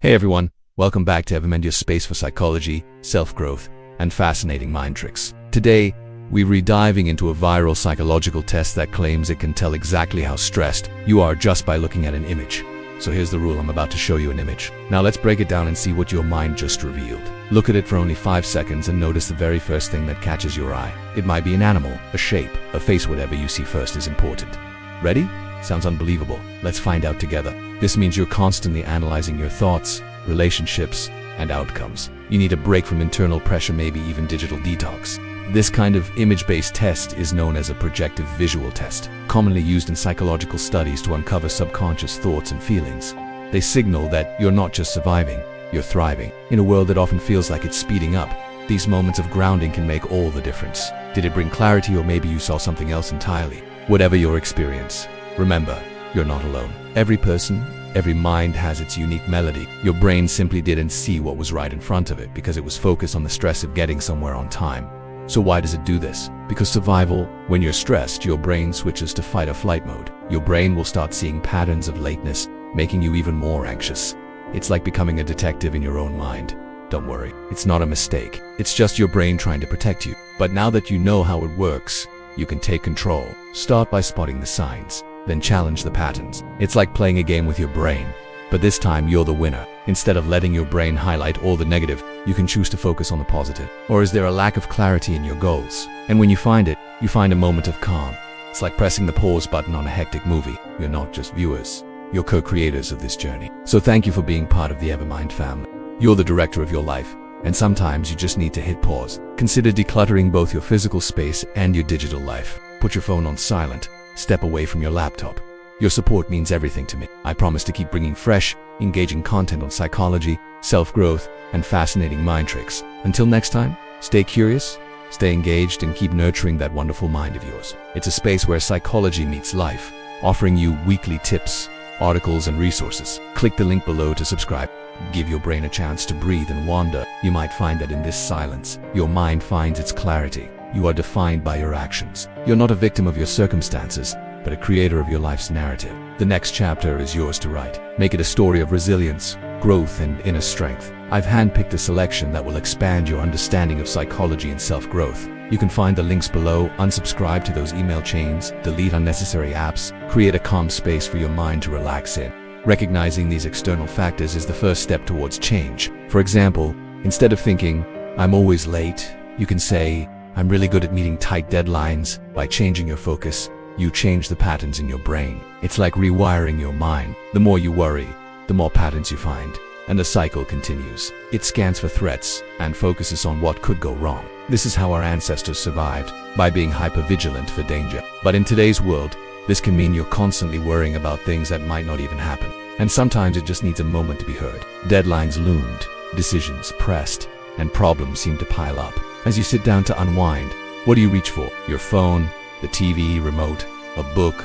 Hey everyone, welcome back to Evermendia's space for psychology, self-growth, and fascinating mind tricks. Today, we're re-diving into a viral psychological test that claims it can tell exactly how stressed you are just by looking at an image. So here's the rule. I'm about to show you an image. Now let's break it down and see what your mind just revealed. Look at it for only 5 seconds and notice the very first thing that catches your eye. It might be an animal, a shape, a face. Whatever you see first is important. Ready? Sounds unbelievable. Let's find out together. This means you're constantly analyzing your thoughts, relationships, and outcomes. You need a break from internal pressure, maybe even digital detox. This kind of image-based test is known as a projective visual test, commonly used in psychological studies to uncover subconscious thoughts and feelings. They signal that you're not just surviving, you're thriving. In a world that often feels like it's speeding up, these moments of grounding can make all the difference. Did it bring clarity, or maybe you saw something else entirely? Whatever your experience, remember, you're not alone. Every person, every mind has its unique melody. Your brain simply didn't see what was right in front of it because it was focused on the stress of getting somewhere on time. So why does it do this? Because survival. When you're stressed, your brain switches to fight or flight mode. Your brain will start seeing patterns of lateness, making you even more anxious. It's like becoming a detective in your own mind. Don't worry, it's not a mistake. It's just your brain trying to protect you. But now that you know how it works, you can take control. Start by spotting the signs, then challenge the patterns. It's like playing a game with your brain, but this time you're the winner. Instead of letting your brain highlight all the negative, you can choose to focus on the positive. Or is there a lack of clarity in your goals? And when you find it, you find a moment of calm. It's like pressing the pause button on a hectic movie. You're not just viewers, you're co-creators of this journey. So thank you for being part of the Evermind family. You're the director of your life, and sometimes you just need to hit pause. Consider decluttering both your physical space and your digital life. Put your phone on silent. Step away from your laptop. Your support means everything to me. I promise to keep bringing fresh, engaging content on psychology, self-growth, and fascinating mind tricks. Until next time, stay curious, stay engaged, and keep nurturing that wonderful mind of yours. It's a space where psychology meets life, offering you weekly tips, articles, and resources. Click the link below to subscribe. Give your brain a chance to breathe and wander. You might find that in this silence, your mind finds its clarity. You are defined by your actions. You're not a victim of your circumstances, but a creator of your life's narrative. The next chapter is yours to write. Make it a story of resilience, growth, and inner strength. I've handpicked a selection that will expand your understanding of psychology and self-growth. You can find the links below. Unsubscribe to those email chains, delete unnecessary apps, create a calm space for your mind to relax in. Recognizing these external factors is the first step towards change. For example, instead of thinking, "I'm always late," you can say, "I'm really good at meeting tight deadlines." By changing your focus, you change the patterns in your brain. It's like rewiring your mind. The more you worry, the more patterns you find, and the cycle continues. It scans for threats and focuses on what could go wrong. This is how our ancestors survived, by being hypervigilant for danger. But in today's world, this can mean you're constantly worrying about things that might not even happen. And sometimes it just needs a moment to be heard. Deadlines loomed, decisions pressed, and problems seem to pile up. As you sit down to unwind, what do you reach for? Your phone, the TV remote, a book?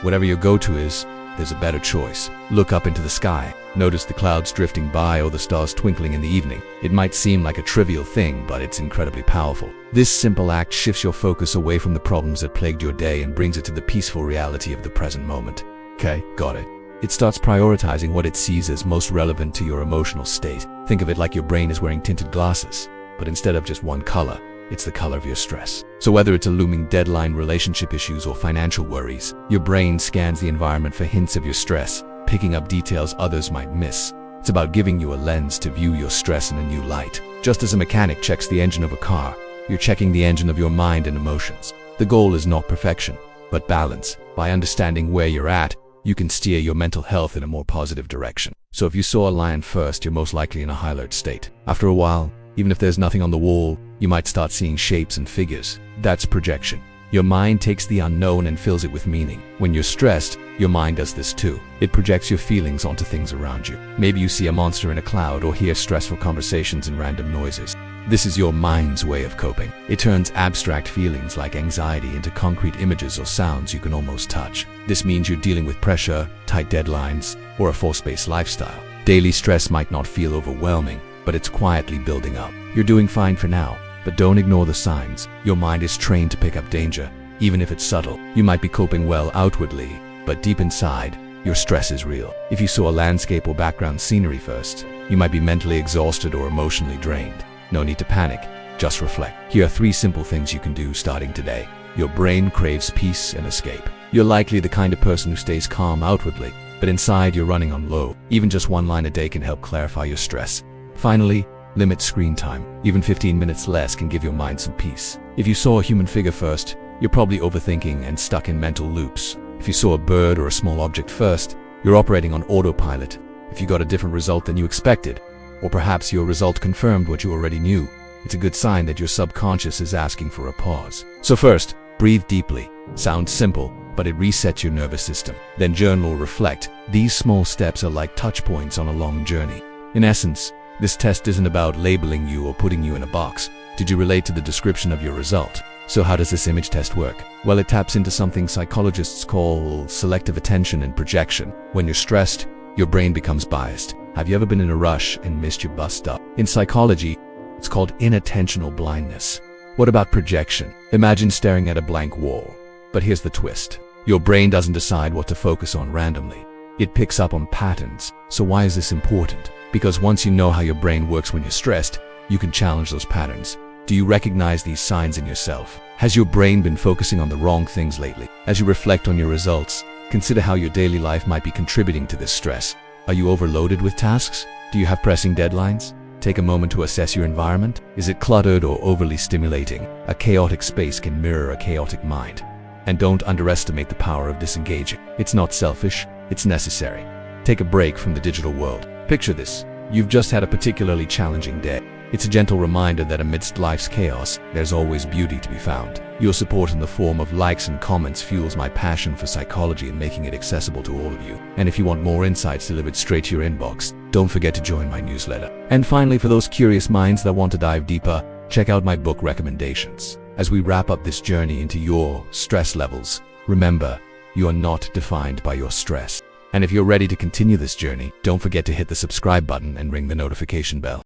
Whatever your go-to is, there's a better choice. Look up into the sky. Notice the clouds drifting by or the stars twinkling in the evening. It might seem like a trivial thing, but it's incredibly powerful. This simple act shifts your focus away from the problems that plagued your day and brings it to the peaceful reality of the present moment. Okay, got it. It starts prioritizing what it sees as most relevant to your emotional state. Think of it like your brain is wearing tinted glasses, but instead of just one color, it's the color of your stress. So whether it's a looming deadline, relationship issues, or financial worries, your brain scans the environment for hints of your stress, picking up details others might miss. It's about giving you a lens to view your stress in a new light. Just as a mechanic checks the engine of a car, you're checking the engine of your mind and emotions. The goal is not perfection, but balance. By understanding where you're at, you can steer your mental health in a more positive direction. So if you saw a lion first, you're most likely in a high alert state. After a while, even if there's nothing on the wall, you might start seeing shapes and figures. That's projection. Your mind takes the unknown and fills it with meaning. When you're stressed, your mind does this too. It projects your feelings onto things around you. Maybe you see a monster in a cloud or hear stressful conversations and random noises. This is your mind's way of coping. It turns abstract feelings like anxiety into concrete images or sounds you can almost touch. This means you're dealing with pressure, tight deadlines, or a force-based lifestyle. Daily stress might not feel overwhelming, but it's quietly building up. You're doing fine for now, but don't ignore the signs. Your mind is trained to pick up danger, even if it's subtle. You might be coping well outwardly, but deep inside, your stress is real. If you saw a landscape or background scenery first, You might be mentally exhausted or emotionally drained. No need to panic, just reflect. Here are 3 simple things you can do starting today. Your brain craves peace and escape. You're likely the kind of person who stays calm outwardly, but inside you're running on low. Even just 1 line a day can help clarify your stress. Finally, limit screen time. Even 15 minutes less can give your mind some peace. If you saw a human figure first, you're probably overthinking and stuck in mental loops. If you saw a bird or a small object first, you're operating on autopilot. If you got a different result than you expected, or perhaps your result confirmed what you already knew, it's a good sign that your subconscious is asking for a pause. So first, breathe deeply. Sounds simple, but it resets your nervous system. Then journal or reflect. These small steps are like touch points on a long journey. In essence, this test isn't about labeling you or putting you in a box. Did you relate to the description of your result? So how does this image test work? Well, it taps into something psychologists call selective attention and projection. When you're stressed, your brain becomes biased. Have you ever been in a rush and missed your bus stop? In psychology, it's called inattentional blindness. What about projection? Imagine staring at a blank wall. But here's the twist. Your brain doesn't decide what to focus on randomly. It picks up on patterns. So why is this important? Because once you know how your brain works when you're stressed, you can challenge those patterns. Do you recognize these signs in yourself? Has your brain been focusing on the wrong things lately? As you reflect on your results, consider how your daily life might be contributing to this stress. Are you overloaded with tasks? Do you have pressing deadlines? Take a moment to assess your environment. Is it cluttered or overly stimulating? A chaotic space can mirror a chaotic mind. And don't underestimate the power of disengaging. It's not selfish, it's necessary. Take a break from the digital world. Picture this. You've just had a particularly challenging day. It's a gentle reminder that amidst life's chaos, there's always beauty to be found. Your support in the form of likes and comments fuels my passion for psychology and making it accessible to all of you. And if you want more insights delivered straight to your inbox, don't forget to join my newsletter. And finally, for those curious minds that want to dive deeper, check out my book recommendations. As we wrap up this journey into your stress levels, remember, you are not defined by your stress. And if you're ready to continue this journey, don't forget to hit the subscribe button and ring the notification bell.